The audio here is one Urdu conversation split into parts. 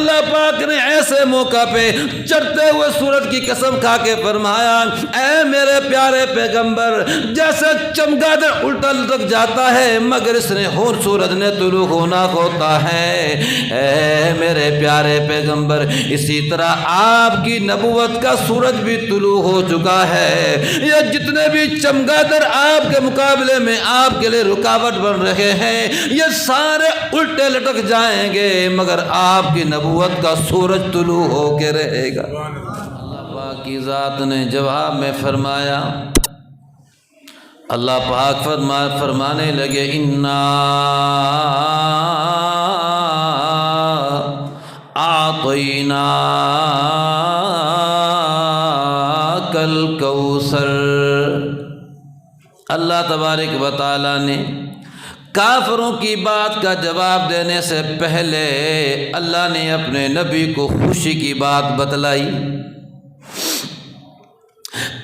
اللہ پاک نے ایسے موقع پہ چڑھتے ہوئے سورج کی قسم کھا کے فرمایا اے میرے پیارے پیغمبر جیسے چمگادڑ الٹا لٹک جاتا ہے مگر اس نے ہور سورج نے طلوع ہونا ہوتا ہے، اے میرے پیارے پیغمبر اسی طرح آپ کی نبوت کا سورج بھی طلوع ہو چکا ہے، یہ جتنے بھی چمگادڑ آپ کے مقابلے میں آپ کے لیے رکاوٹ بن رہے ہیں یہ سارے الٹے لٹک جائیں گے مگر آپ کی نبوت کا سورج طلوع ہو کے رہے گا۔ اللہ پاک کی ذات نے جواب میں فرمایا، اللہ پاک فرمانے لگے انا اعطیناک الکوثر۔ اللہ تبارک و تعالیٰ نے کافروں کی بات کا جواب دینے سے پہلے اللہ نے اپنے نبی کو خوشی کی بات بتلائی۔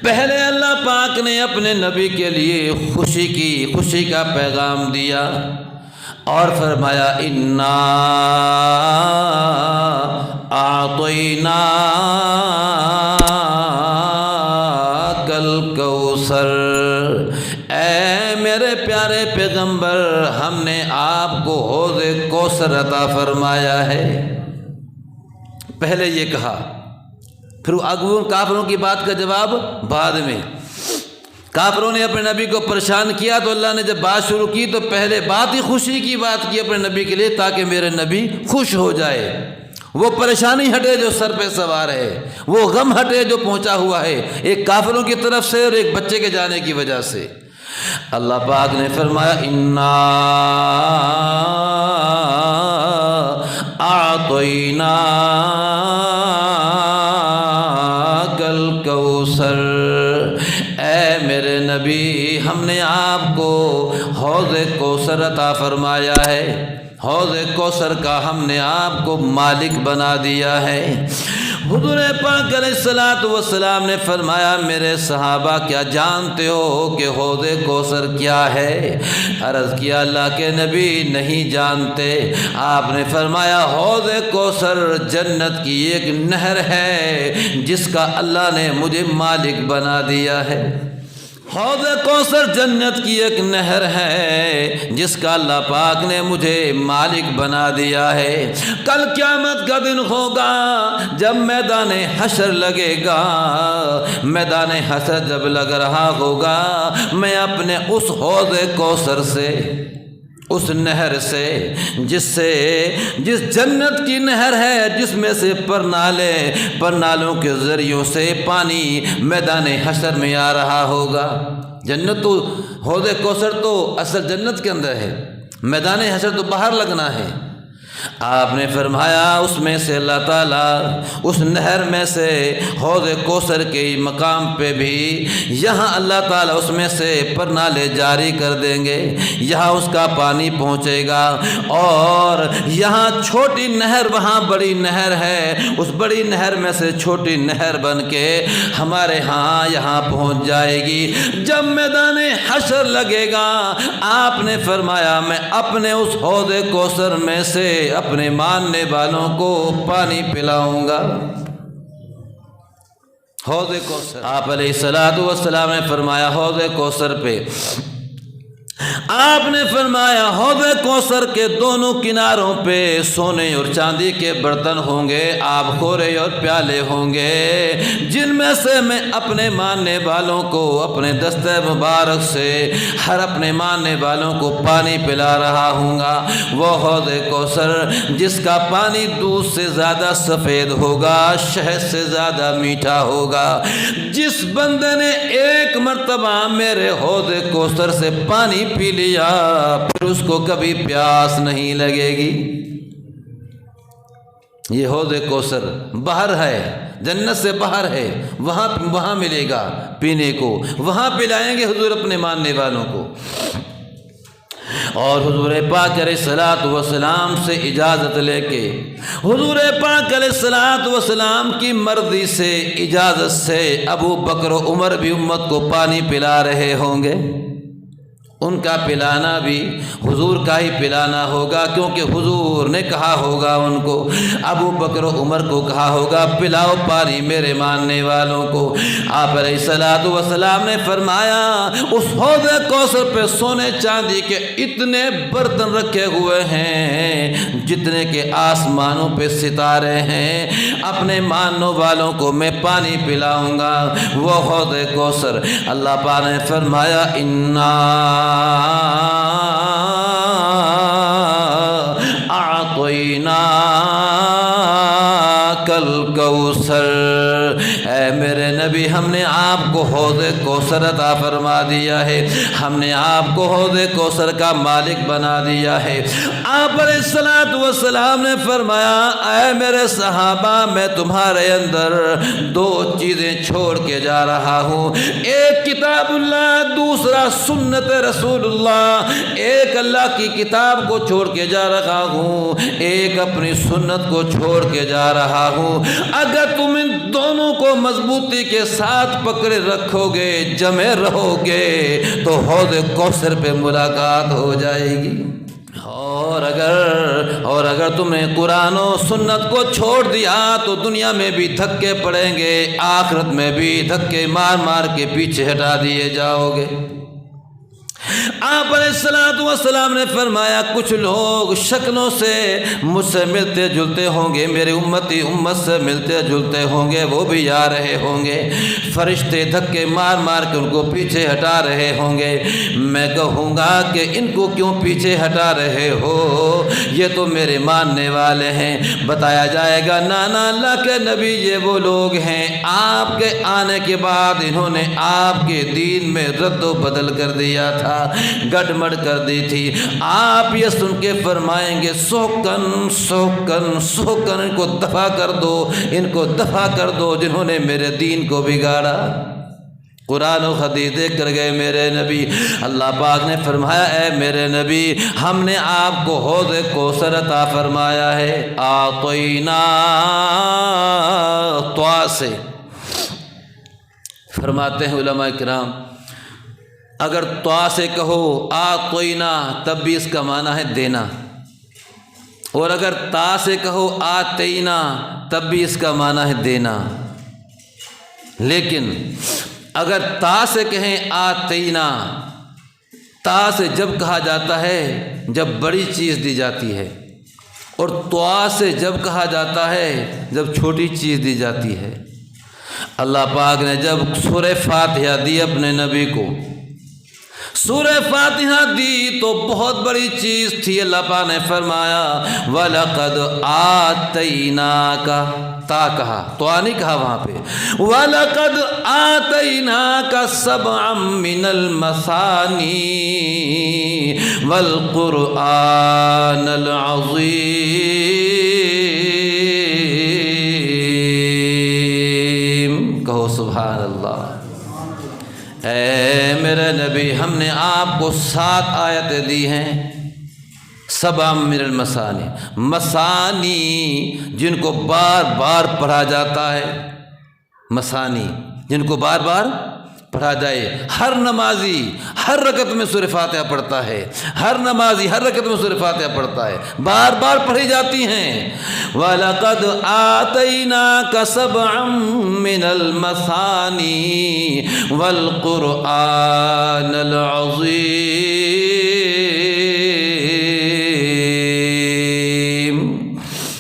پہلے اللہ پاک نے اپنے نبی کے لیے خوشی کا پیغام دیا اور فرمایا انا اعطیناک الکوثر، اے میرے پیارے پیغمبر ہم نے آپ کو حوض کوثر عطا فرمایا ہے۔ پہلے یہ کہا، پھر کافروں کی بات کا جواب بعد میں۔ کافروں نے اپنے نبی کو پریشان کیا تو اللہ نے جب بات شروع کی تو پہلے بات ہی خوشی کی بات کی اپنے نبی کے لیے تاکہ میرے نبی خوش ہو جائے، وہ پریشانی ہٹے جو سر پہ سوار ہے، وہ غم ہٹے جو پہنچا ہوا ہے ایک کافروں کی طرف سے اور ایک بچے کے جانے کی وجہ سے۔ اللہ پاک نے فرمایا انا اعطیناک الکوثر، اے میرے نبی ہم نے آپ کو حوض کوثر عطا فرمایا ہے، حوض کوثر کا ہم نے آپ کو مالک بنا دیا ہے۔ حضور پاک علیہ الصلوۃ والسلام نے فرمایا میرے صحابہ کیا جانتے ہو کہ حوض کوثر کیا ہے؟ عرض کیا اللہ کے نبی نہیں جانتے۔ آپ نے فرمایا حوض کوثر جنت کی ایک نہر ہے جس کا اللہ نے مجھے مالک بنا دیا ہے۔ حوض کوثر جنت کی ایک نہر ہے جس کا اللہ پاک نے مجھے مالک بنا دیا ہے۔ کل قیامت کا دن ہوگا جب میدان حشر لگے گا، میدان حشر جب لگ رہا ہوگا میں اپنے اس حوض کوثر سے، اس نہر سے جس جنت کی نہر ہے جس میں سے پرنالوں کے ذریعوں سے پانی میدان حشر میں آ رہا ہوگا۔ جنت تو حوض کوثر تو اصل جنت کے اندر ہے، میدان حشر تو باہر لگنا ہے۔ آپ نے فرمایا اس میں سے اللہ تعالیٰ اس نہر میں سے حوض کوثر کے مقام پہ بھی یہاں اللہ تعالیٰ اس میں سے پرنالے جاری کر دیں گے، یہاں اس کا پانی پہنچے گا اور یہاں چھوٹی نہر وہاں بڑی نہر ہے، اس بڑی نہر میں سے چھوٹی نہر بن کے ہمارے ہاں یہاں پہنچ جائے گی۔ جب میدان حشر لگے گا آپ نے فرمایا میں اپنے اس حوض کوثر میں سے اپنے ماننے والوں کو پانی پلاؤں گا۔ حوض کوثر آپ علیہ الصلوۃ والسلام نے فرمایا حوض کوثر پہ آپ نے فرمایا حوض کوثر کے دونوں کناروں پہ سونے اور چاندی کے برتن ہوں گے، آب خورے اور پیالے ہوں گے جن میں سے میں اپنے ماننے والوں کو اپنے دست مبارک سے ہر اپنے ماننے والوں کو پانی پلا رہا ہوں گا۔ وہ حوض کوثر جس کا پانی دودھ سے زیادہ سفید ہوگا، شہد سے زیادہ میٹھا ہوگا۔ جس بندے نے ایک مرتبہ میرے حوض کوثر سے پانی پی لیا پھر اس کو کبھی پیاس نہیں لگے گی۔ یہ حوض کوثر باہر ہے، جنت سے باہر ہے، وہاں ملے گا پینے کو، وہاں پلائیں گے حضور اپنے ماننے والوں کو۔ اور حضور پاک علیہ الصلوۃ والسلام سے اجازت لے کے حضور پاک علیہ الصلوۃ والسلام کی مرضی سے اجازت سے ابو بکر و عمر بھی امت کو پانی پلا رہے ہوں گے۔ ان کا پلانا بھی حضور کا ہی پلانا ہوگا، کیونکہ حضور نے کہا ہوگا ان کو، ابو بکر و عمر کو کہا ہوگا پلاؤ پانی میرے ماننے والوں کو۔ آپ علیہ الصلوۃ والسلام نے فرمایا اس حوض کوثر پہ سونے چاندی کے اتنے برتن رکھے ہوئے ہیں جتنے کہ آسمانوں پہ ستارے ہیں، اپنے ماننے والوں کو میں پانی پلاؤں گا وہ حوض کوثر۔ اللہ پاک نے فرمایا انا اعطیناک الکوثر، اے میرے نبی ہم نے آپ کو حوض کوثر عطا فرما دیا ہے، ہم نے آپ کو حوض کوثر کا مالک بنا دیا ہے۔ آپ علیہ الصلوۃ والسلام نے فرمایا اے میرے صحابہ میں تمہارے اندر دو چیزیں چھوڑ کے جا رہا ہوں، ایک کتاب اللہ، دوسرا سنت رسول اللہ۔ ایک اللہ کی کتاب کو چھوڑ کے جا رہا ہوں، ایک اپنی سنت کو چھوڑ کے جا رہا ہوں۔ اگر تم ان دونوں کو مضبوطی کے ساتھ پکڑے رکھو گے، جمے رہو گے، تو حوض کوثر پہ ملاقات ہو جائے گی۔ اور اگر تم نے قرآن و سنت کو چھوڑ دیا تو دنیا میں بھی دھکے پڑیں گے، آخرت میں بھی دھکے مار مار کے پیچھے ہٹا دیے جاؤ گے۔ آپ علیہ الصلوۃ والسلام نے فرمایا کچھ لوگ شکلوں سے مجھ سے ملتے جلتے ہوں گے، میرے امتی امت سے ملتے جلتے ہوں گے، وہ بھی آ رہے ہوں گے، فرشتے دھکے مار مار کے ان کو پیچھے ہٹا رہے ہوں گے۔ میں کہوں گا کہ ان کو کیوں پیچھے ہٹا رہے ہو، یہ تو میرے ماننے والے ہیں۔ بتایا جائے گا نانا اللہ کے نبی یہ وہ لوگ ہیں آپ کے آنے کے بعد انہوں نے آپ کے دین میں رد و بدل کر دیا تھا، گڑبڑ کر دی تھی۔ آپ یہ سن کے فرمائیں گے سوکن سوکن سوکن، ان کو دفع کر دو، ان کو دفع کر دو جنہوں نے میرے دین کو بگاڑا۔ قرآن و حدیث دیکھ کر گئے میرے نبی۔ اللہ پاک نے فرمایا اے میرے نبی ہم نے آپ کو حوض کوثر عطا فرمایا ہے۔ آطینا طوا سے فرماتے ہیں علماء کرام، اگر طوا سے کہو آطینا تب بھی اس کا معنی ہے دینا، اور اگر تا سے کہو آتینا تب بھی اس کا معنی ہے دینا۔ لیکن اگر تا سے کہیں آتینا، تا سے جب کہا جاتا ہے جب بڑی چیز دی جاتی ہے، اور طوا سے جب کہا جاتا ہے جب چھوٹی چیز دی جاتی ہے۔ اللہ پاک نے جب سورہ فاتحہ دی اپنے نبی کو، سورہ فاتحہ دی تو بہت بڑی چیز تھی۔ اللہ پاک نے فرمایا وَلَقَدْ آتَيْنَاكَ، تا کہا، طوا نہیں کہا وہاں پہ، وَلَقَدْ آتَيْنَاكَ سَبْعًا مِّنَ الْمَثَانِي وَالْقُرْآنَ الْعَظِيمِ، کہو سبحان اللہ۔ اے میرے نبی ہم نے آپ کو 7 آیتیں دی ہیں، 7 من المثانی، مثانی جن کو بار بار پڑھا جاتا ہے، مثانی جن کو بار بار پڑھا جائے۔ ہر نمازی ہر رکعت میں سورہ فاتحہ پڑھتا ہے، ہر نمازی ہر رکعت میں سورہ فاتحہ پڑھتا ہے، بار بار پڑھی جاتی ہیں۔ وَلَقَدْ آتَيْنَاكَ سَبْعًا مِّنَ الْمَثَانِي وَالْقُرْآنَ الْعَظِيمِ،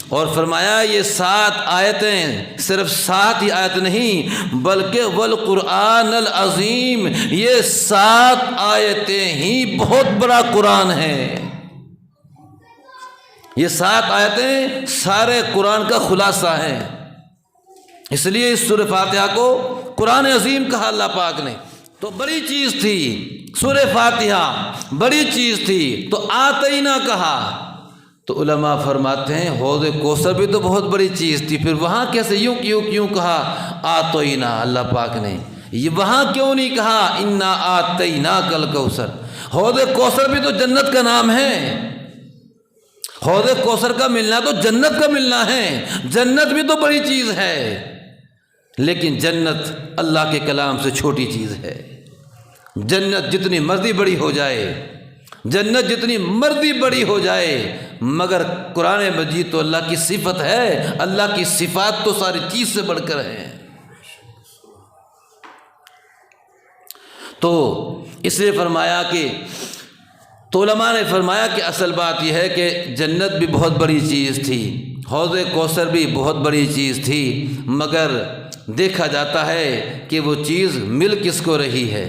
اور فرمایا یہ 7 آیتیں صرف 7 ہی آیت نہیں بلکہ والقرآن العظیم، یہ 7 آیتیں ہی بہت بڑا قرآن ہے۔ یہ 7 آیتیں سارے قرآن کا خلاصہ ہیں، اس لیے اس سورہ فاتحہ کو قرآن عظیم کہا اللہ پاک نے۔ تو بڑی چیز تھی سورہ فاتحہ، بڑی چیز تھی تو آتینا کہا۔ تو علماء فرماتے ہیں حوض کوثر بھی تو بہت بڑی چیز تھی، پھر وہاں کیسے کیوں کہا آتینا اللہ پاک نے؟ یہ وہاں کیوں نہیں کہا انا آتیناک الکوثر؟ حوض کوثر بھی تو جنت کا نام ہے، حوض کوثر کا ملنا تو جنت کا ملنا ہے، جنت بھی تو بڑی چیز ہے، لیکن جنت اللہ کے کلام سے چھوٹی چیز ہے۔ جنت جتنی مرضی بڑی ہو جائے، جنت جتنی مرضی بڑی ہو جائے، مگر قرآن مجید تو اللہ کی صفت ہے، اللہ کی صفات تو ساری چیز سے بڑھ کر ہیں۔ تو اس لیے فرمایا کہ تو علماء نے فرمایا کہ اصل بات یہ ہے کہ جنت بھی بہت بڑی چیز تھی، حوض کوثر بھی بہت بڑی چیز تھی، مگر دیکھا جاتا ہے کہ وہ چیز مل کس کو رہی ہے۔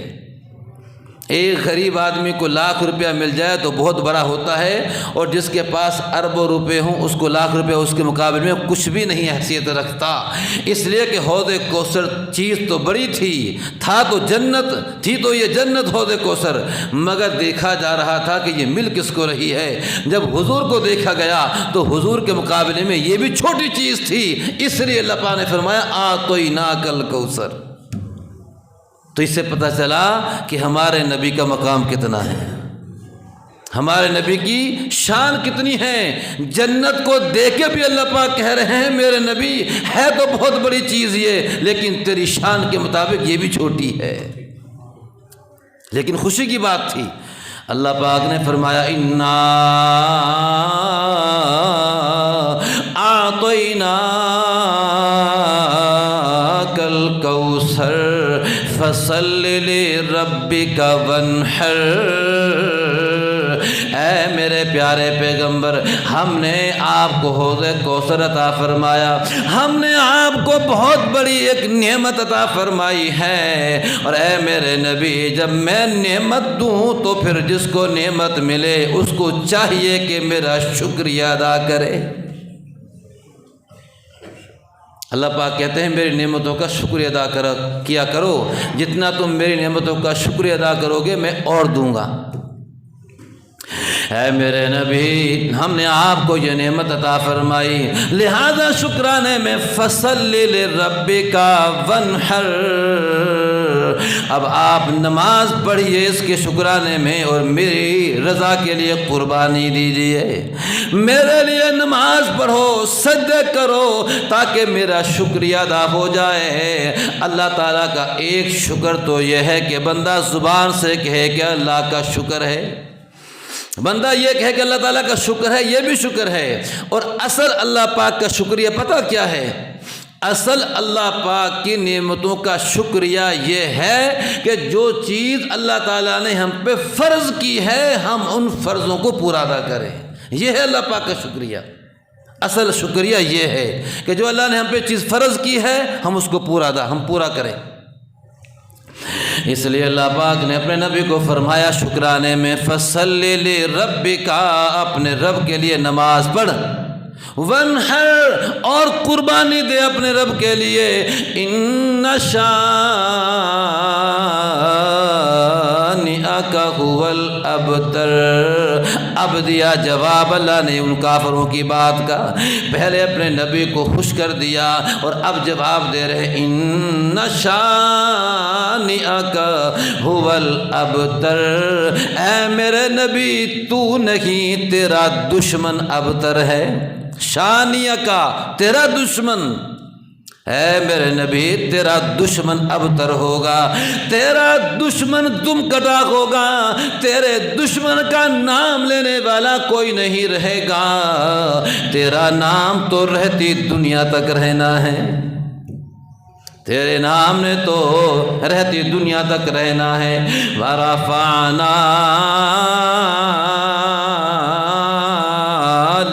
ایک غریب آدمی کو لاکھ روپیہ مل جائے تو بہت بڑا ہوتا ہے، اور جس کے پاس اربوں روپے ہوں اس کو لاکھ روپیہ اس کے مقابلے میں کچھ بھی نہیں حیثیت رکھتا، اس لیے کہ حوض کوثر چیز تو بڑی تھی، تھا تو جنت تھی، تو یہ جنت حوض کوثر، مگر دیکھا جا رہا تھا کہ یہ مل کس کو رہی ہے۔ جب حضور کو دیکھا گیا تو حضور کے مقابلے میں یہ بھی چھوٹی چیز تھی، اس لیے اللہ پاک نے فرمایا آتیناک الکوثر۔ تو اس سے پتہ چلا کہ ہمارے نبی کا مقام کتنا ہے، ہمارے نبی کی شان کتنی ہے۔ جنت کو دیکھ کے بھی اللہ پاک کہہ رہے ہیں میرے نبی ہے تو بہت بڑی چیز یہ، لیکن تیری شان کے مطابق یہ بھی چھوٹی ہے۔ لیکن خوشی کی بات تھی، اللہ پاک نے فرمایا انا اعطیناک الکوثر فصل لربک وانحر۔ اے میرے پیارے پیغمبر، ہم نے آپ کو حوض کوثر عطا فرمایا، ہم نے آپ کو بہت بڑی ایک نعمت عطا فرمائی ہے، اور اے میرے نبی جب میں نعمت دوں تو پھر جس کو نعمت ملے اس کو چاہیے کہ میرا شکریہ ادا کرے۔ اللہ پاک کہتے ہیں میری نعمتوں کا شکریہ ادا کیا کرو، جتنا تم میری نعمتوں کا شکریہ ادا کرو گے میں اور دوں گا۔ اے میرے نبی ہم نے آپ کو یہ نعمت عطا فرمائی، لہذا شکرانے میں فصل لربک وانحر، اب آپ نماز پڑھیے اس کے شکرانے میں اور میری رضا کے لیے قربانی دیجیے، میرے لیے نماز پڑھو، سجدے کرو تاکہ میرا شکریہ ادا ہو جائے۔ اللہ تعالیٰ کا ایک شکر تو یہ ہے کہ بندہ زبان سے کہے کہ اللہ کا شکر ہے، بندہ یہ کہے کہ اللہ تعالیٰ کا شکر ہے، یہ بھی شکر ہے۔ اور اصل اللہ پاک کا شکریہ پتہ کیا ہے؟ اصل اللہ پاک کی نعمتوں کا شکریہ یہ ہے کہ جو چیز اللہ تعالیٰ نے ہم پہ فرض کی ہے ہم ان فرضوں کو پورا ادا کریں، یہ ہے اللہ پاک کا شکریہ۔ اصل شکریہ یہ ہے کہ جو اللہ نے ہم پہ چیز فرض کی ہے ہم اس کو پورا کریں۔ اس لیے اللہ پاک نے اپنے نبی کو فرمایا شکرانے میں فصل لربک، اپنے رب کے لیے نماز پڑھ، وانحر اور قربانی دے اپنے رب کے لیے، ان شانئک هو الابتر۔ اب دیا جواب اللہ نے ان کافروں کی بات کا، پہلے اپنے نبی کو خوش کر دیا اور اب جواب دے رہے ان شانئک هو الابتر۔ اے میرے نبی تو نہیں، تیرا دشمن ابتر ہے، شانئک تیرا دشمن، اے میرے نبی تیرا دشمن ابتر ہوگا، تیرا دشمن دم کٹا ہوگا، تیرے دشمن کا نام لینے والا کوئی نہیں رہے گا، تیرا نام تو رہتی دنیا تک رہنا ہے، تیرے نام نے تو رہتی دنیا تک رہنا ہے۔ وَرَفَعْنَا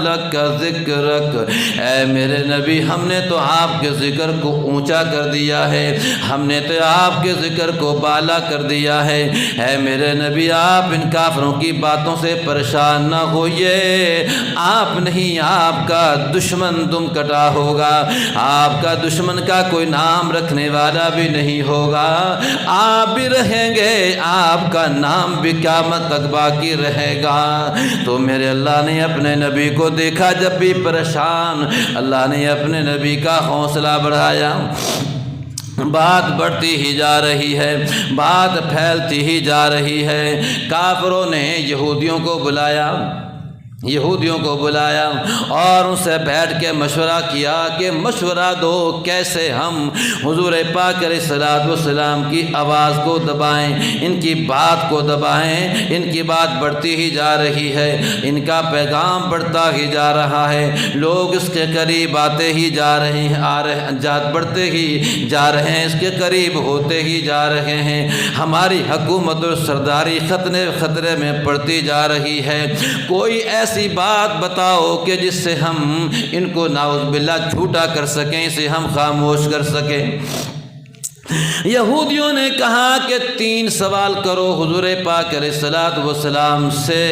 لَكَ ذِكْرَكَ، اے میرے نبی ہم نے تو آپ کے ذکر کو اونچا کر دیا ہے، ہم نے تو آپ کے ذکر کو بالا کر دیا ہے۔ اے میرے نبی آپ ان کافروں کی باتوں سے پریشان نہ ہوئیے، آپ نہیں آپ کا دشمن دم کٹا ہوگا، آپ کا دشمن کا کوئی نام رکھنے والا بھی نہیں ہوگا، آپ بھی رہیں گے، آپ کا نام بھی قیامت تک باقی رہے گا۔ تو میرے اللہ نے اپنے نبی کو دیکھا جب بھی پریشان، اللہ نے اپنے نبی کا حوصلہ بڑھایا، بات بڑھتی ہی جا رہی ہے، بات پھیلتی ہی جا رہی ہے۔ کافروں نے یہودیوں کو بلایا، یہودیوں کو بلایا اور ان سے بیٹھ کے مشورہ کیا کہ مشورہ دو کیسے ہم حضور پاک علیہ الصلوۃ والسلام کی آواز کو دبائیں، ان کی بات کو دبائیں۔ ان کی بات بڑھتی ہی جا رہی ہے، ان کا پیغام بڑھتا ہی جا رہا ہے، لوگ اس کے قریب آتے ہی جا رہے ہیں، بڑھتے ہی جا رہے ہیں، اس کے قریب ہوتے ہی جا رہے ہیں، ہماری حکومت اور سرداری خطرے میں پڑتی جا رہی ہے۔ کوئی ایسی بات بتاؤ کہ جس سے ہم ان کو نعوذ باللہ جھوٹا کر سکیں، اسے ہم خاموش کر سکیں۔ یہودیوں نے کہا کہ 3 سوال کرو حضور پاک علیہ الصلوۃ والسلام سے،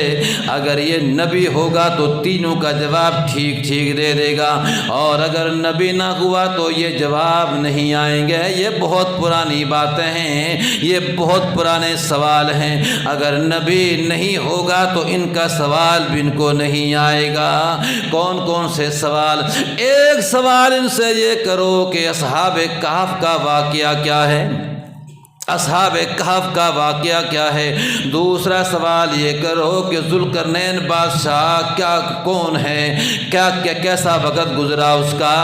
اگر یہ نبی ہوگا تو تینوں کا جواب ٹھیک ٹھیک دے دے گا، اور اگر نبی نہ ہوا تو یہ جواب نہیں آئیں گے۔ یہ بہت پرانی باتیں ہیں، یہ بہت پرانے سوال ہیں، اگر نبی نہیں ہوگا تو ان کا سوال بھی ان کو نہیں آئے گا۔ کون کون سے سوال؟ ایک سوال ان سے یہ کرو کہ اصحاب کہف کا واقعہ کیا ہے، اصحاب کہف کا واقعہ کیا ہے۔ دوسرا سوال یہ کرو کہ ذوالقرنین بادشاہ کون ہے، کیسا وقت گزرا اس کا،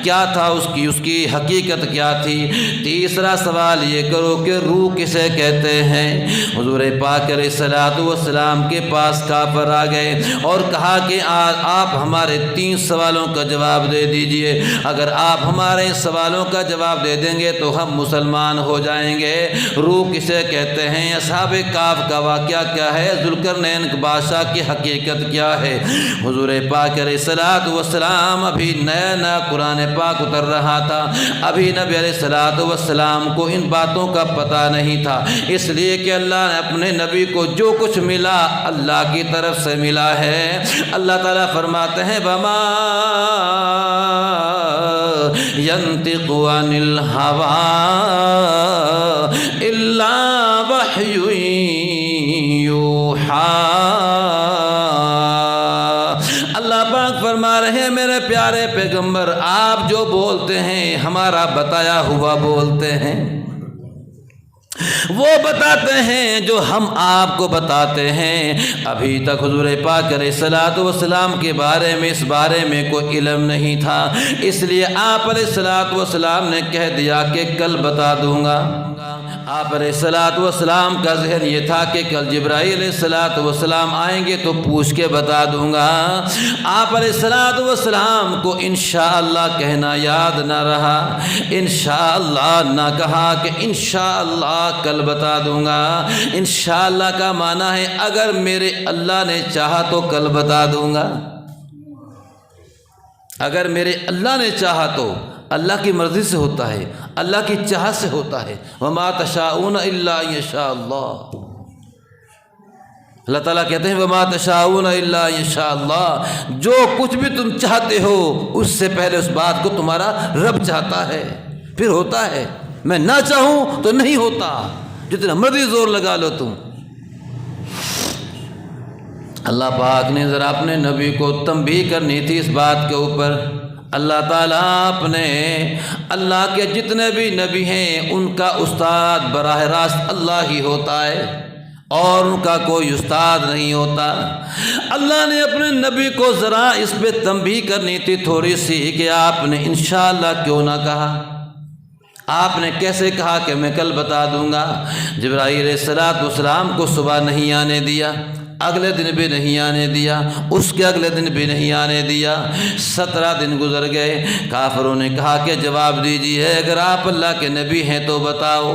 کیا تھا اس کی حقیقت کیا تھی۔ تیسرا سوال یہ کرو کہ روح کسے کہتے ہیں۔ حضور پاک علیہ الصلوۃ والسلام کے پاس کافر آ گئے اور کہا کہ آپ ہمارے 3 سوالوں کا جواب دے دیجئے، اگر آپ ہمارے سوالوں کا جواب دے دیں گے تو ہم مسلمان ہو جائیں گے۔ روح کسے کہتے ہیں، اصحاب کہف کا واقعہ کیا ہے، ذوالقرنین بادشاہ کی حقیقت کیا ہے۔ حضور پاک علیہ الصلوۃ والسلام ابھی نیا قرآن پاک اتر رہا تھا، ابھی نبی علیہ الصلوۃ والسلام کو ان باتوں کا پتہ نہیں تھا، اس لیے کہ اللہ نے اپنے نبی کو جو کچھ ملا اللہ کی طرف سے ملا ہے۔ اللہ تعالیٰ فرماتے ہیں وما ينطق عن الهوى الا وحی یوحی۔ اللہ پاک فرما رہے ہیں میرے پیارے پیغمبر، آپ جو بولتے ہیں ہمارا بتایا ہوا بولتے ہیں، وہ بتاتے ہیں جو ہم آپ کو بتاتے ہیں۔ ابھی تک حضور پاک علیہ الصلوۃ والسلام کے بارے میں اس بارے میں کوئی علم نہیں تھا، اس لیے آپ علیہ الصلوۃ والسلام نے کہہ دیا کہ کل بتا دوں گا۔ آپ علیہ الصلوۃ والسلام کا ذہن یہ تھا کہ کل جبرائیل علیہ الصلوۃ والسلام آئیں گے تو پوچھ کے بتا دوں گا۔ آپ علیہ الصلوۃ والسلام کو انشاءاللہ کہنا یاد نہ رہا، انشاءاللہ نہ کہا کہ انشاءاللہ کل بتا دوں گا۔ انشاءاللہ کا معنی ہے اگر میرے اللہ نے چاہا تو کل بتا دوں گا، اگر میرے اللہ نے چاہا تو۔ اللہ کی مرضی سے ہوتا ہے، اللہ کی چاہت سے ہوتا ہے۔ وما تشاءون الا ان یشاء اللہ، اللہ تعالیٰ کہتے ہیں وما تشاءون الا ان یشاء اللہ، جو کچھ بھی تم چاہتے ہو اس سے پہلے اس بات کو تمہارا رب چاہتا ہے، پھر ہوتا ہے۔ میں نہ چاہوں تو نہیں ہوتا، جتنا مرضی زور لگا لو تم۔ اللہ پاک نے ذرا اپنے نبی کو تنبیہ کرنی تھی اس بات کے اوپر۔ اللہ تعالیٰ اپنے اللہ کے جتنے بھی نبی ہیں ان کا استاد براہ راست اللہ ہی ہوتا ہے، اور ان کا کوئی استاد نہیں ہوتا۔ اللہ نے اپنے نبی کو ذرا اس پہ تنبیہ کرنی تھی تھوڑی سی کہ آپ نے انشاءاللہ کیوں نہ کہا، آپ نے کیسے کہا کہ میں کل بتا دوں گا۔ جبرائیل علیہ الصلوۃ والسلام کو صبح نہیں آنے دیا، اگلے دن بھی نہیں آنے دیا، اس کے اگلے دن بھی نہیں آنے دیا، 17 دن گزر گئے۔ کافروں نے کہا کہ جواب دیجیے، اگر آپ اللہ کے نبی ہیں تو بتاؤ۔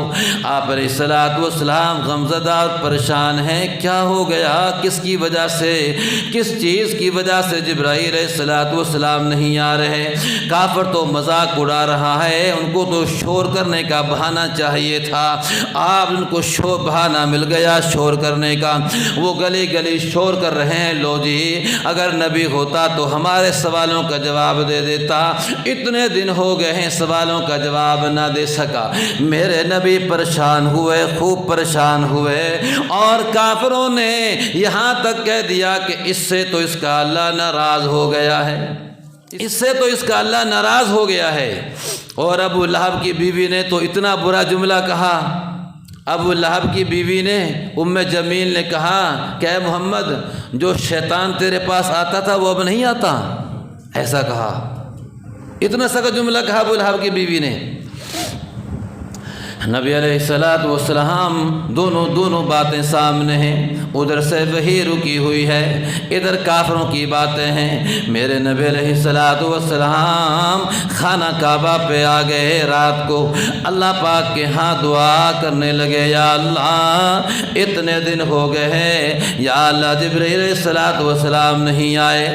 آپ علیہ الصلوۃ والسلام غمزدہ اور پریشان ہیں، کیا ہو گیا، کس کی وجہ سے، کس چیز کی وجہ سے جبرائیل علیہ الصلوۃ والسلام نہیں آ رہے۔ کافر تو مذاق اڑا رہا ہے، ان کو تو شور کرنے کا بہانہ چاہیے تھا، آپ ان کو بہانہ مل گیا شور کرنے کا۔ وہ گلی گلی شور کر رہے ہیں، لو جی اگر نبی ہوتا تو ہمارے سوالوں کا جواب دے دیتا، اتنے دن ہو گئے ہیں سوالوں کا جواب نہ دے سکا۔ میرے نبی پریشان ہوئے، خوب پریشان ہوئے، اور کافروں نے یہاں تک کہہ دیا کہ اس سے تو اس کا اللہ ناراض ہو گیا ہے، اس سے تو اس کا اللہ ناراض ہو گیا ہے۔ اور ابو لہب کی بیوی نے تو اتنا برا جملہ کہا، ابو لہب کی بیوی نے ام جمیل نے کہا کہ اے محمد جو شیطان تیرے پاس آتا تھا وہ اب نہیں آتا، ایسا کہا، اتنا سا کا جملہ کہا ابو لہب کی بیوی نے۔ نبی علیہ الصلوۃ والسلام دونوں باتیں سامنے ہیں، ادھر سے وحی رکی ہوئی ہے، ادھر کافروں کی باتیں ہیں۔ میرے نبی علیہ الصلوۃ والسلام خانہ کعبہ پہ آ گئے، رات کو اللہ پاک کے ہاں دعا کرنے لگے، یا اللہ اتنے دن ہو گئے ہیں، یا اللہ جبرائیل علیہ الصلوۃ والسلام نہیں آئے،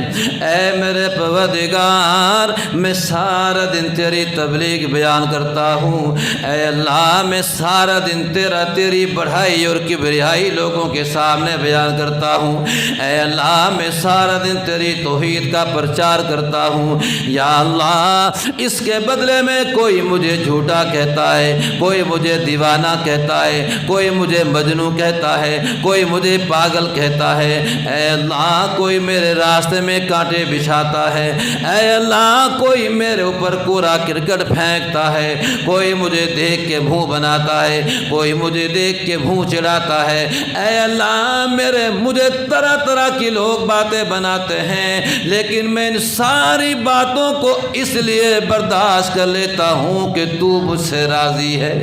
اے میرے پروردگار میں سارا دن تیری تبلیغ بیان کرتا ہوں، اے اللہ میں سارا دن تیری بڑھائی اور کبریائی لوگوں کے سامنے بیان کرتا ہوں، اے اللہ میں سارا دن تیری توحید کا پرچار کرتا ہوں، یا اللہ اس کے بدلے میں کوئی مجھے جھوٹا کہتا ہے، کوئی مجھے دیوانہ کہتا ہے، کوئی مجھے مجنوں کہتا ہے، کوئی مجھے پاگل کہتا ہے، اے اللہ کوئی میرے راستے میں کانٹے بچھاتا ہے، اے اللہ کوئی میرے اوپر کوڑا کرکٹ پھینکتا ہے، کوئی مجھے دیکھ کے منہ بناتا ہے، کوئی مجھے دیکھ کے منہ چڑھاتا ہے، اے اللہ مجھے طرح طرح کی لوگ باتیں بناتے ہیں، لیکن میں ان ساری باتوں کو اس لیے برداشت کر لیتا ہوں کہ تو مجھ سے راضی ہے،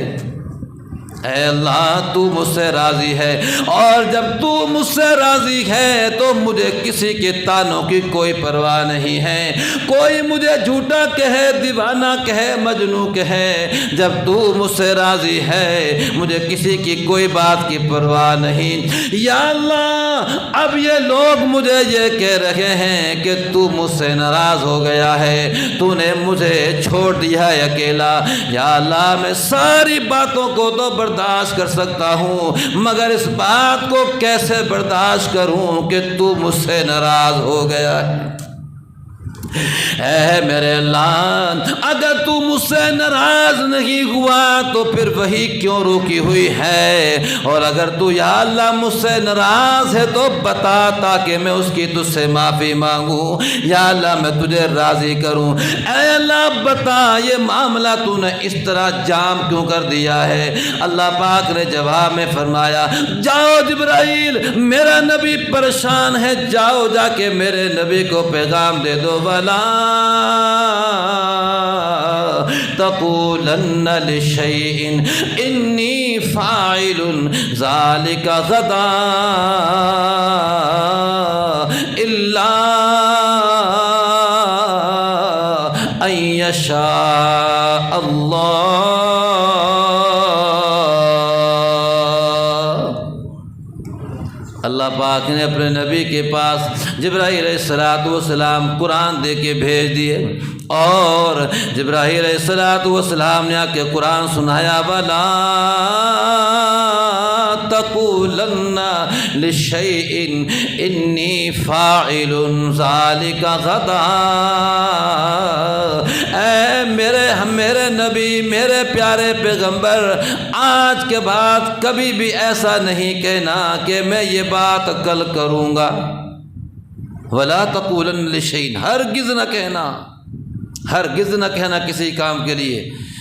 اے اللہ تو مجھ سے راضی ہے، اور جب تو مجھ سے راضی ہے تو مجھے کسی کے طعنوں کی کوئی پرواہ نہیں ہے، کوئی مجھے جھوٹا کہے، دیوانہ کہے، مجنوں کہے، جب تو مجھ سے راضی ہے مجھے کسی کی کوئی بات کی پرواہ نہیں۔ یا اللہ اب یہ لوگ مجھے یہ کہہ رہے ہیں کہ تو مجھ سے ناراض ہو گیا ہے، تو نے مجھے چھوڑ دیا ہے اکیلا، یا اللہ میں ساری باتوں کو تو برداشت کر سکتا ہوں، مگر اس بات کو کیسے برداشت کروں کہ تو مجھ سے ناراض ہو گیا ہے۔ اے میرے اللہ اگر تو مجھ سے ناراض نہیں ہوا تو پھر وہی کیوں روکی ہوئی ہے، اور اگر تو یا اللہ مجھ سے ناراض ہے تو بتا تاکہ میں اس کی تجھ سے معافی مانگوں، یا اللہ میں تجھے راضی کروں، اے اللہ بتا یہ معاملہ تو نے اس طرح جام کیوں کر دیا ہے۔ اللہ پاک نے جواب میں فرمایا جاؤ جبرائیل میرا نبی پریشان ہے، جاؤ جا کے میرے نبی کو پیغام دے دو، تقولن لشيء إني فاعل ذلك غدا إلا أن يشاء الله۔ اللہ پاک نے اپنے نبی کے پاس جبرائیل علیہ السلام قرآن دے کے بھیج دیے، اور جبرائیل علیہ السلام نے آ کے قرآن سنایا، وَلَا تَقُولَنَّ لِشَيْءٍ إِنِّي فَاعِلٌ ذَلِكَ غَدًا۔ اے میرے نبی میرے پیارے پیغمبر آج کے بعد کبھی بھی ایسا نہیں کہنا کہ میں یہ بات کل کروں گا، وَلَا تَقُولَنَّ لِشَيْءٍ ہرگز نہ کہنا، ہرگز نہ کہنا کسی کام کے لیے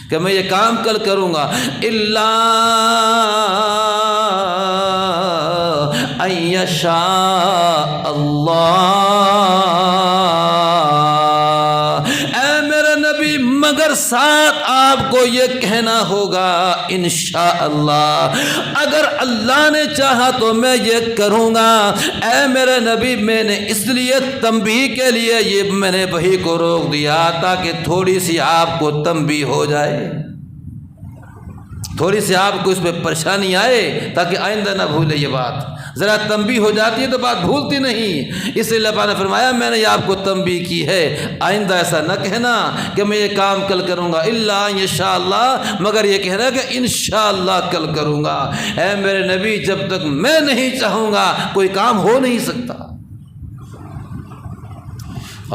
کہ میں یہ کام کل کروں گا، الا ان یشاء اللہ۔ اے میرے نبی مگر ساتھ آپ کو یہ کہنا ہوگا انشاءاللہ، اگر اللہ نے چاہا تو میں یہ کروں گا۔ اے میرے نبی میں نے اس لیے تنبیہ کے لیے یہ میں نے وحی کو روک دیا تاکہ تھوڑی سی آپ کو تنبیہ ہو جائے، تھوڑی سی آپ کو اس پہ پریشانی آئے تاکہ آئندہ نہ بھولے یہ بات، ذرا تنبیہ ہو جاتی ہے تو بات بھولتی نہیں، اس لیے اللہ نے فرمایا میں نے آپ کو تنبیہ کی ہے، آئندہ ایسا نہ کہنا کہ میں یہ کام کل کروں گا، الا ان شاء اللہ، مگر یہ کہنا کہ انشاءاللہ کل کروں گا۔ اے میرے نبی جب تک میں نہیں چاہوں گا کوئی کام ہو نہیں سکتا۔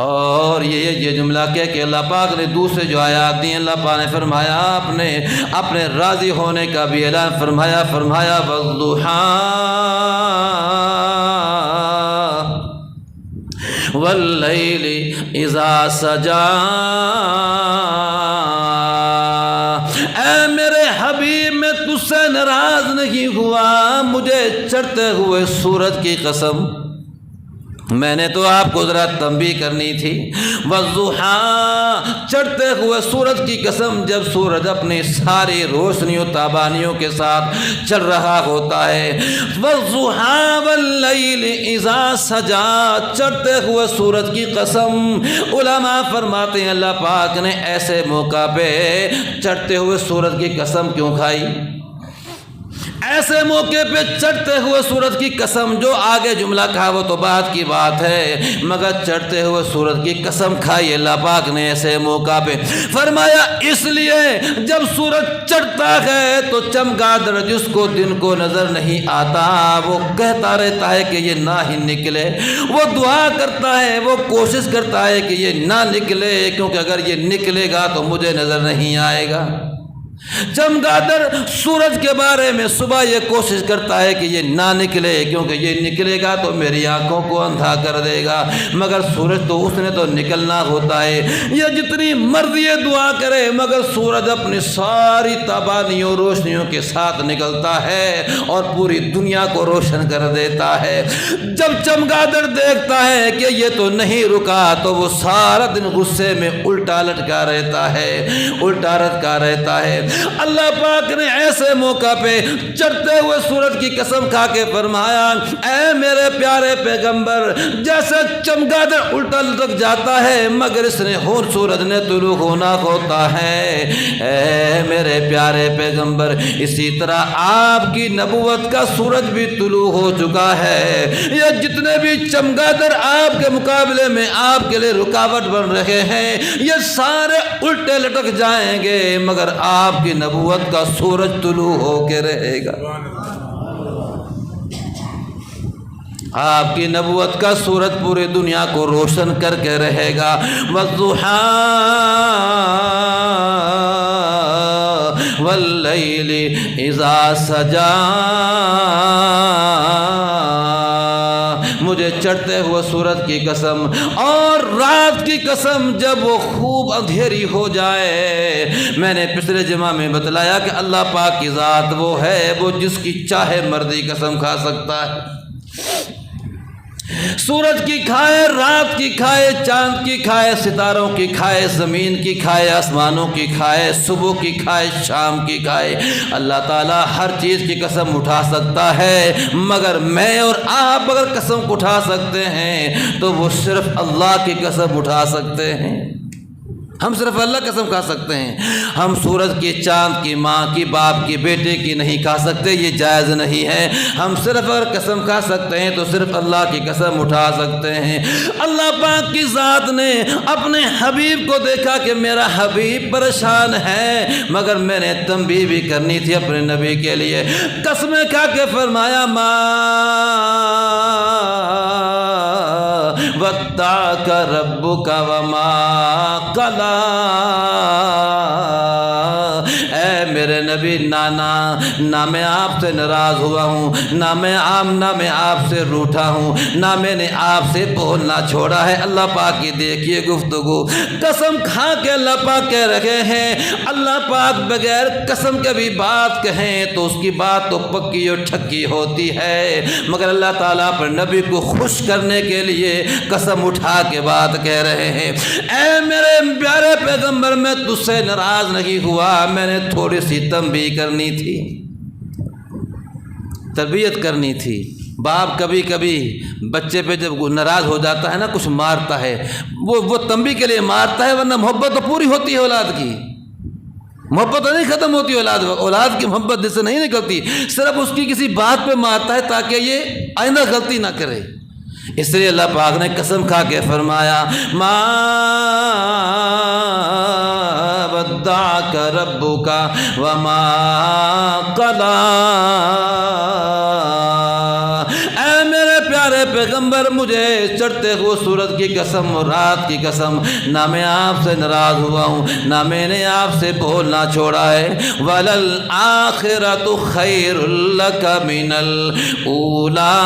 اور یہ جملہ کہہ کے اللہ پاک نے دوسرے جو آیات دی اللہ پاک نے فرمایا اپنے راضی ہونے کا بھی اعلان فرمایا والضحیٰ واللیل اذا سجا۔ اے میرے حبیب میں تجھ سے ناراض نہیں چڑھتے ہوئے سورج کی قسم، میں نے تو آپ کو ذرا تنبیہ کرنی تھی، والضحیٰ چڑھتے ہوئے سورج کی قسم، جب سورج اپنی ساری روشنیوں تابانیوں کے ساتھ چڑھ رہا ہوتا ہے، والضحیٰ واللیل اذا سجا چڑھتے ہوئے سورج کی قسم۔ علماء فرماتے ہیں اللہ پاک نے ایسے موقع پہ چڑھتے ہوئے سورج کی قسم کیوں کھائی؟ ایسے موقع پہ چڑھتے ہوئے سورج کی قسم، جو آگے جملہ کہا وہ تو بعد کی بات ہے، مگر چڑھتے ہوئے سورج کی قسم کھائی اللہ پاک نے ایسے موقع پہ۔ فرمایا اس لیے جب سورج چڑھتا ہے تو چمگادڑ جس کو دن کو نظر نہیں آتا وہ کہتا رہتا ہے کہ یہ نہ ہی نکلے، وہ دعا کرتا ہے، وہ کوشش کرتا ہے کہ یہ نہ نکلے، کیونکہ اگر یہ نکلے گا تو مجھے نظر نہیں آئے گا۔ چمگادڑ سورج کے بارے میں صبح یہ کوشش کرتا ہے کہ یہ نہ نکلے، کیونکہ یہ نکلے گا تو میری آنکھوں کو اندھا کر دے گا، مگر سورج تو اس نے تو نکلنا ہوتا ہے، یہ جتنی مرضی دعا کرے مگر سورج اپنی ساری تابانیوں روشنیوں کے ساتھ نکلتا ہے اور پوری دنیا کو روشن کر دیتا ہے۔ جب چمگادڑ دیکھتا ہے کہ یہ تو نہیں رکا تو وہ سارا دن غصے میں الٹا لٹکا رہتا ہے، الٹا لٹکا رہتا ہے۔ اللہ پاک نے ایسے موقع پہ چڑھتے ہوئے سورج کی قسم کھا کے فرمایا اے میرے پیارے پیغمبر، جیسے چمگادڑ الٹا لٹک جاتا ہے مگر اس نے سورج نے طلوع ہونا ہوتا ہے، اے میرے پیارے پیغمبر اسی طرح آپ کی نبوت کا سورج بھی طلوع ہو چکا ہے، یہ جتنے بھی چمگادڑ آپ کے مقابلے میں آپ کے لیے رکاوٹ بن رہے ہیں یہ سارے الٹے لٹک جائیں گے، مگر آپ کی نبوت کا سورج طلوع ہو کے رہے گا، آپ کی نبوت کا سورج پوری دنیا کو روشن کر کے رہے گا۔ والضحیٰ واللیل اذا سجا، مجھے چڑھتے ہوئے سورج کی قسم اور رات کی قسم جب وہ خوب اندھیری ہو جائے۔ میں نے پچھلے جمعہ میں بتلایا کہ اللہ پاک کی ذات وہ ہے وہ جس کی چاہے مرضی قسم کھا سکتا ہے، سورج کی کھائے، رات کی کھائے، چاند کی کھائے، ستاروں کی کھائے، زمین کی کھائے، آسمانوں کی کھائے، صبح کی کھائے، شام کی کھائے، اللہ تعالیٰ ہر چیز کی قسم اٹھا سکتا ہے، مگر میں اور آپ اگر قسم اٹھا سکتے ہیں تو وہ صرف اللہ کی قسم اٹھا سکتے ہیں، ہم صرف اللہ قسم کھا سکتے ہیں، ہم سورج کی، چاند کی، ماں کی، باپ کی، بیٹے کی نہیں کھا سکتے، یہ جائز نہیں ہے، ہم صرف اگر قسم کھا سکتے ہیں تو صرف اللہ کی قسم اٹھا سکتے ہیں۔ اللہ پاک کی ذات نے اپنے حبیب کو دیکھا کہ میرا حبیب پریشان ہے، مگر میں نے تنبیہ بھی کرنی تھی اپنے نبی کے لیے، قسمیں کھا کے فرمایا ماں ودعک ربک وما قلی، اے میرے نبی نہ میں آپ سے ناراض ہوا ہوں، نہ میں آپ سے روٹھا ہوں، نہ میں نے آپ سے بولنا چھوڑا ہے۔ اللہ پاک کی دیکھیے گفتگو، قسم کھا کے اللہ پاک کہہ رہے ہیں، اللہ پاک بغیر قسم کے بھی بات کہیں تو اس کی بات تو پکی اور ٹھکی ہوتی ہے، مگر اللہ تعالیٰ پر نبی کو خوش کرنے کے لیے قسم اٹھا کے بات کہہ رہے ہیں۔ اے میرے پیارے پیغمبر میں تجھ سے ناراض نہیں ہوا، میں نے تھوڑی سی تنبیہ کرنی تھی، تربیت کرنی تھی۔ باپ کبھی کبھی بچے پہ جب ناراض ہو جاتا ہے نا، کچھ مارتا ہے، وہ تنبیہ کے لیے مارتا ہے، ورنہ محبت تو پوری ہوتی ہے اولاد کی، محبت تو نہیں ختم ہوتی، اولاد کی محبت جس سے نہیں نکلتی، صرف اس کی کسی بات پہ مارتا ہے تاکہ یہ آئندہ غلطی نہ کرے۔ اس لیے اللہ پاک نے قسم کھا کے فرمایا ما ودعک ربک وما قلی، اے میرے پیارے پیغمبر مجھے چڑھتے ہوئے سورج کی قسم اور رات کی قسم، نہ میں آپ سے ناراض ہوا ہوں، نہ میں نے آپ سے بولنا چھوڑا ہے، وَلَلْآخِرَةُ خَيْرٌ لَكَ مِنَ الْأُولَىٰ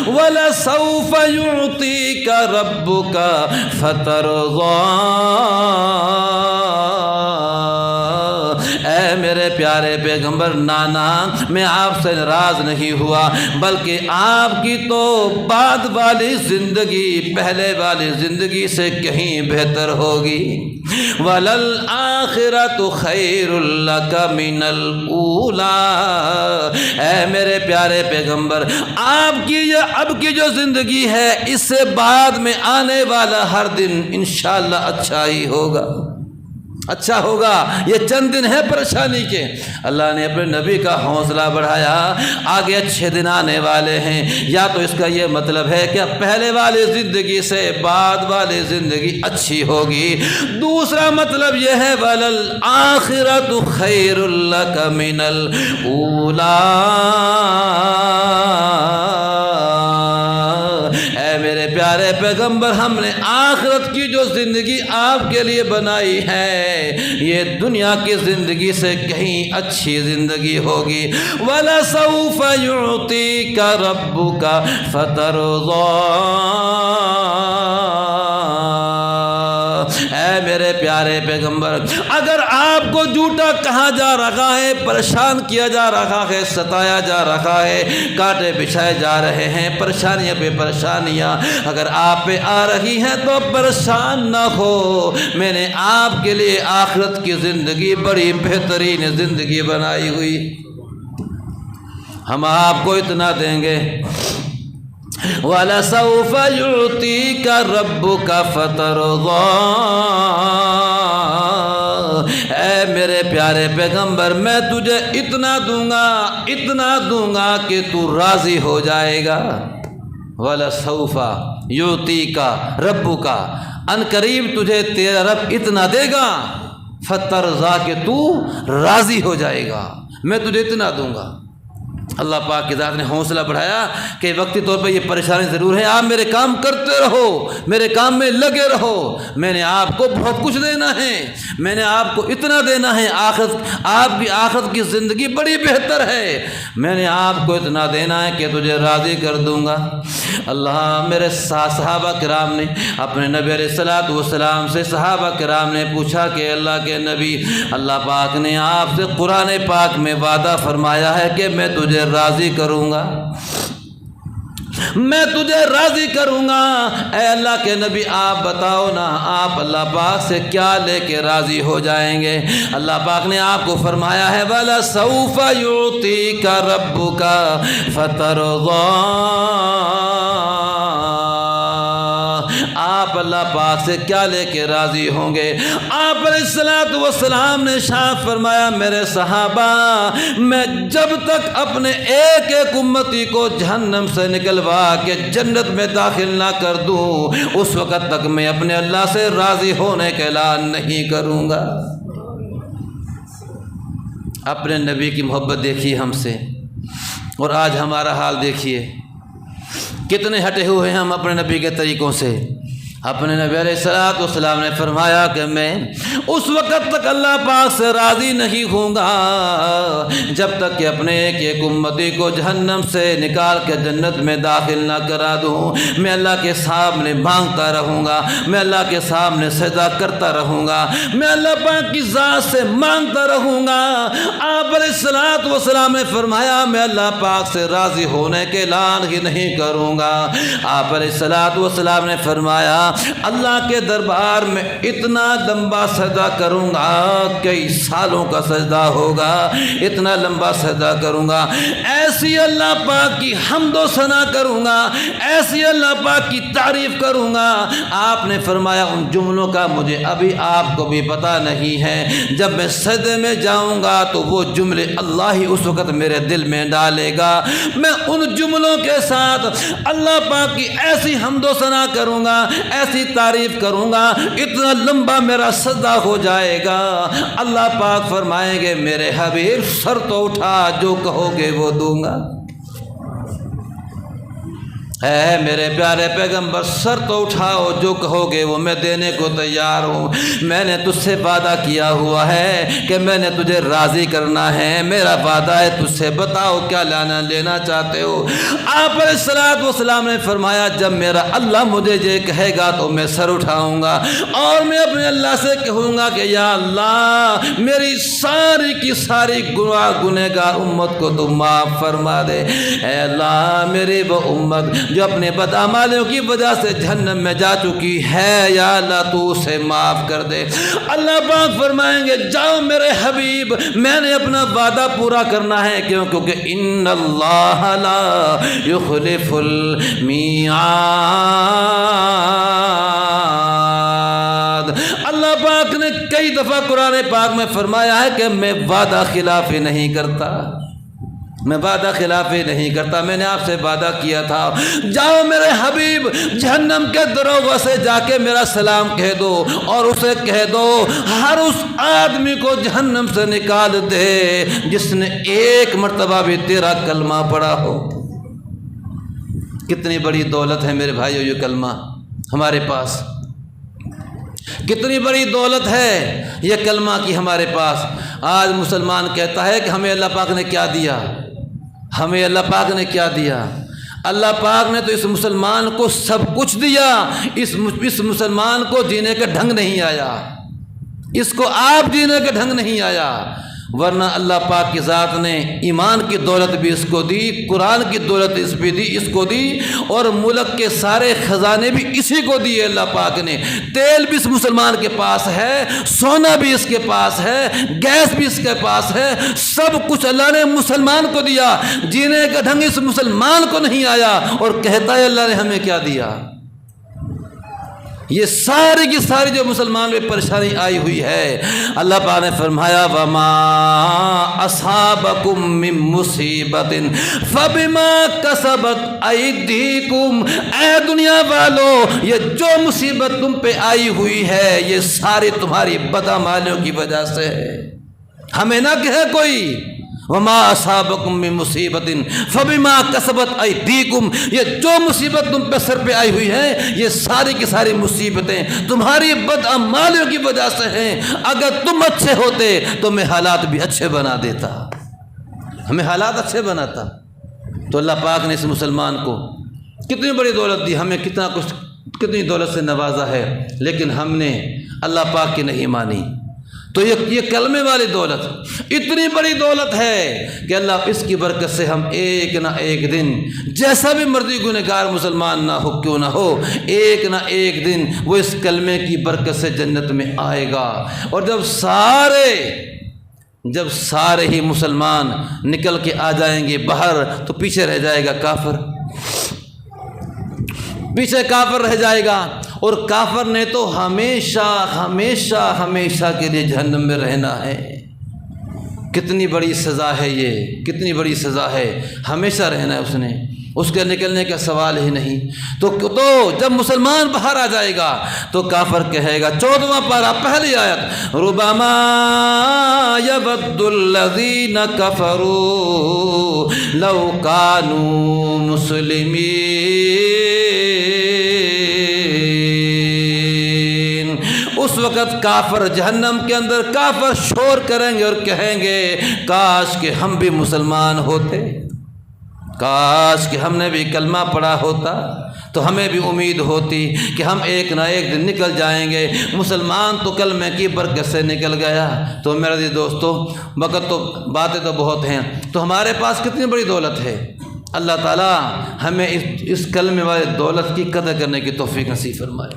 وَلَسَوْفَ يُعْطِيكَ رَبُّكَ فَتَرْضَىٰ، اے میرے میرے پیارے پیغمبر نانا میں آپ سے ناراض نہیں ہوا، بلکہ آپ کی تو بعد والی زندگی پہلے والی زندگی سے کہیں بہتر ہوگی۔ وَلَلْآخِرَةُ خَيْرٌ لَكَ مِنَ الْأُولَىٰ، اے میرے پیارے پیغمبر آپ کی یہ اب کی جو زندگی ہے اس سے بعد میں آنے والا ہر دن انشاءاللہ اچھا ہی ہوگا، اچھا ہوگا۔ یہ چند دن ہے پریشانی کے، اللہ نے اپنے نبی کا حوصلہ بڑھایا، آگے اچھے دن آنے والے ہیں۔ یا تو اس کا یہ مطلب ہے کہ پہلے والی زندگی سے بعد والی زندگی اچھی ہوگی۔ دوسرا مطلب یہ ہے وَلَلْآخِرَةُ خَيْرٌ لَكَ مِنَ الْأُولَىٰ، اے میرے پیارے پیغمبر ہم نے آخرت کی جو زندگی آپ کے لیے بنائی ہے یہ دنیا کی زندگی سے کہیں اچھی زندگی ہوگی۔ وَلَسَوْفَ يُعْطِيكَ رَبُّكَ فَتَرْضَىٰ، اے میرے پیارے پیغمبر اگر آپ کو جھوٹا کہا جا رہا ہے، پریشان کیا جا رہا ہے، ستایا جا رہا ہے، کانٹے بچھائے جا رہے ہیں، پریشانیاں پہ پریشانیاں اگر آپ پہ آ رہی ہیں تو پریشان نہ ہو، میں نے آپ کے لیے آخرت کی زندگی بڑی بہترین زندگی بنائی ہوئی، ہم آپ کو اتنا دیں گے۔ وَلَسَوْفَ يُعْطِيكَ رَبُّكَ فَتَرْضَىٰ، اے میرے پیارے پیغمبر میں تجھے اتنا دوں گا کہ تو راضی ہو جائے گا۔ وَلَسَوْفَ يُعْطِيكَ رَبُّكَ، ان قریب تجھے تیرا رب اتنا دے گا، فَتَرْضَىٰ کہ تو راضی ہو جائے گا، میں تجھے اتنا دوں گا۔ اللہ پاک کی ذات نے حوصلہ بڑھایا کہ وقتی طور پہ یہ پریشانی ضرور ہے، آپ میرے کام کرتے رہو، میرے کام میں لگے رہو، میں نے آپ کو بہت کچھ دینا ہے، میں نے آپ کو اتنا دینا ہے، آپ کی آخرت کی زندگی بڑی بہتر ہے، میں نے آپ کو اتنا دینا ہے کہ تجھے راضی کر دوں گا۔ اللہ میرے صحابہ کرام نے اپنے نبی علیہ الصلوۃ والسلام سے صحابہ کرام نے پوچھا کہ اللہ کے نبی اللہ پاک نے آپ سے قرآن پاک میں وعدہ فرمایا ہے کہ میں تجھے راضی کروں گا، میں تجھے راضی کروں گا، اے اللہ کے نبی آپ بتاؤ نا آپ اللہ پاک سے کیا لے کے راضی ہو جائیں گے؟ اللہ پاک نے آپ کو فرمایا ہے وَلَسَوْفَ يُعْطِيكَ رَبُّكَ فَتَرْضَىٰ، آپ اللہ پاک سے کیا لے کے راضی ہوں گے؟ آپ علیہ الصلوۃ والسلام نے ارشاد فرمایا میرے صحابہ میں جب تک اپنے ایک ایک امتی کو جہنم سے نکلوا کے جنت میں داخل نہ کر دوں اس وقت تک میں اپنے اللہ سے راضی ہونے کا اعلان نہیں کروں گا۔ اپنے نبی کی محبت دیکھیے ہم سے، اور آج ہمارا حال دیکھیے، کتنے ہٹے ہوئے ہیں ہم اپنے نبی کے طریقوں سے۔ اپنے نبی علیہ الصلوۃ والسلام نے فرمایا کہ میں اس وقت تک اللہ پاک سے راضی نہیں ہوں گا جب تک کہ اپنے ایک ایک امتی کو جہنم سے نکال کے جنت میں داخل نہ کرا دوں۔ میں اللہ کے سامنے مانگتا رہوں گا، میں اللہ کے سامنے سجدہ کرتا رہوں گا، میں اللہ پاک کی ذات سے مانگتا رہوں گا۔ آپ علیہ الصلوۃ والسلام نے فرمایا میں اللہ پاک سے راضی ہونے کے اعلان ہی نہیں کروں گا۔ آپ علیہ الصلوۃ والسلام نے فرمایا اللہ کے دربار میں اتنا لمبا سجدہ کروں گا، کئی سالوں کا سجدہ ہوگا، اتنا لمبا سجدہ کروں گا، ایسی اللہ پاک کی حمد و ثنا کروں گا، ایسی اللہ پاک کی تعریف کروں گا۔ آپ نے فرمایا ان جملوں کا مجھے ابھی آپ کو بھی پتہ نہیں ہے، جب میں سجدے میں جاؤں گا تو وہ جملے اللہ ہی اس وقت میرے دل میں ڈالے گا، میں ان جملوں کے ساتھ اللہ پاک کی ایسی حمد و ثنا کروں گا، ایسی تعریف کروں گا، اتنا لمبا میرا سجدہ ہو جائے گا۔ اللہ پاک فرمائیں گے میرے حبیب سر تو اٹھا، جو کہو گے وہ دوں گا۔ ہے میرے پیارے پیغمبر سر تو اٹھاؤ، جو کہو گے وہ میں دینے کو تیار ہوں۔ میں نے تجھ سے وعدہ کیا ہوا ہے کہ میں نے تجھے راضی کرنا ہے، میرا وعدہ ہے تجھ سے، بتاؤ کیا لینا چاہتے ہو؟ آپ علیہ الصلوۃ والسلام نے فرمایا جب میرا اللہ مجھے یہ کہے گا تو میں سر اٹھاؤں گا اور میں اپنے اللہ سے کہوں گا کہ یا اللہ میری ساری کی ساری گنہگار امت کو تو معاف فرما دے۔ اے اللہ میری وہ امت جو اپنے بدعمالیوں کی وجہ سے جہنم میں جا چکی ہے، یا اللہ تو اسے معاف کر دے۔ اللہ پاک فرمائیں گے جاؤ میرے حبیب، میں نے اپنا وعدہ پورا کرنا ہے، کیونکہ ان اللہ لا یخلف المیعاد، اللہ پاک نے کئی دفعہ قرآن پاک میں فرمایا ہے کہ میں وعدہ خلافی نہیں کرتا، میں وعدہ خلافی نہیں کرتا۔ میں نے آپ سے وعدہ کیا تھا جاؤ میرے حبیب جہنم کے دروازے سے جا کے میرا سلام کہہ دو اور اسے کہہ دو ہر اس آدمی کو جہنم سے نکال دے جس نے ایک مرتبہ بھی تیرا کلمہ پڑھا ہو۔ کتنی بڑی دولت ہے میرے بھائیو یہ کلمہ ہمارے پاس، کتنی بڑی دولت ہے یہ کلمہ کی ہمارے پاس۔ آج مسلمان کہتا ہے کہ ہمیں اللہ پاک نے کیا دیا، ہمیں اللہ پاک نے کیا دیا؟ اللہ پاک نے تو اس مسلمان کو سب کچھ دیا، اس مسلمان کو جینے کا ڈھنگ نہیں آیا، اس کو آپ جینے کا ڈھنگ نہیں آیا، ورنہ اللہ پاک کی ذات نے ایمان کی دولت بھی اس کو دی، قرآن کی دولت اس کو دی، اور ملک کے سارے خزانے بھی اسی کو دیے اللہ پاک نے۔ تیل بھی اس مسلمان کے پاس ہے، سونا بھی اس کے پاس ہے، گیس بھی اس کے پاس ہے، سب کچھ اللہ نے مسلمان کو دیا، جینے کا ڈھنگ اس مسلمان کو نہیں آیا، اور کہتا ہے اللہ نے ہمیں کیا دیا؟ یہ ساری کی ساری جو مسلمان میں پریشانی آئی ہوئی ہے، اللہ پاک نے فرمایا وَمَا أَصَابَكُم مِّن مُّصِيبَةٍ فَبِمَا كَسَبَتْ أَيْدِيكُمْ۔ اے دنیا والو یہ جو مصیبت تم پہ آئی ہوئی ہے یہ ساری تمہاری بدعمالیوں کی وجہ سے ہے۔ ہمیں نہ کہے کوئی وَمَا أَصَابَكُم مِّن مُّصِيبَةٍ فَبِمَا كَسَبَتْ أَيْدِيكُمْ، یہ جو مصیبت تم پہ سر پہ آئی ہوئی ہے یہ ساری کی ساری مصیبتیں تمہاری بدعمالیوں کی وجہ سے ہیں۔ اگر تم اچھے ہوتے تو میں حالات بھی اچھے بنا دیتا، ہمیں حالات اچھے بناتا۔ تو اللہ پاک نے اس مسلمان کو کتنی بڑی دولت دی، ہمیں کتنا کچھ کتنی دولت سے نوازا ہے، لیکن ہم نے اللہ پاک کی نہیں مانی۔ تو یہ کلمے والی دولت اتنی بڑی دولت ہے کہ اللہ اس کی برکت سے ہم ایک نہ ایک دن جیسا بھی مرضی گنہگار مسلمان نہ ہو کیوں نہ ہو، ایک نہ ایک دن وہ اس کلمے کی برکت سے جنت میں آئے گا۔ اور جب سارے ہی مسلمان نکل کے آ جائیں گے باہر تو پیچھے رہ جائے گا کافر، پیچھے کافر رہ جائے گا، اور کافر نے تو ہمیشہ ہمیشہ ہمیشہ کے لیے جہنم میں رہنا ہے۔ کتنی بڑی سزا ہے یہ، کتنی بڑی سزا ہے، ہمیشہ رہنا ہے اس نے، اس کے نکلنے کا سوال ہی نہیں۔ تو جب مسلمان باہر آ جائے گا تو کافر کہے گا، 14واں پارہ پہلی آیت، ربما یود الذین کفروا لو کانوا مسلمین۔ اس وقت کافر جہنم کے اندر کافر شور کریں گے اور کہیں گے کاش کہ ہم بھی مسلمان ہوتے، کاش کہ ہم نے بھی کلمہ پڑھا ہوتا تو ہمیں بھی امید ہوتی کہ ہم ایک نہ ایک دن نکل جائیں گے۔ مسلمان تو کلمے کی برکت سے نکل گیا۔ تو میرے عزیز دوستو، وقت تو باتیں تو بہت ہیں، تو ہمارے پاس کتنی بڑی دولت ہے۔ اللہ تعالی ہمیں اس کلمے والے دولت کی قدر کرنے کی توفیق نصیب فرمائے۔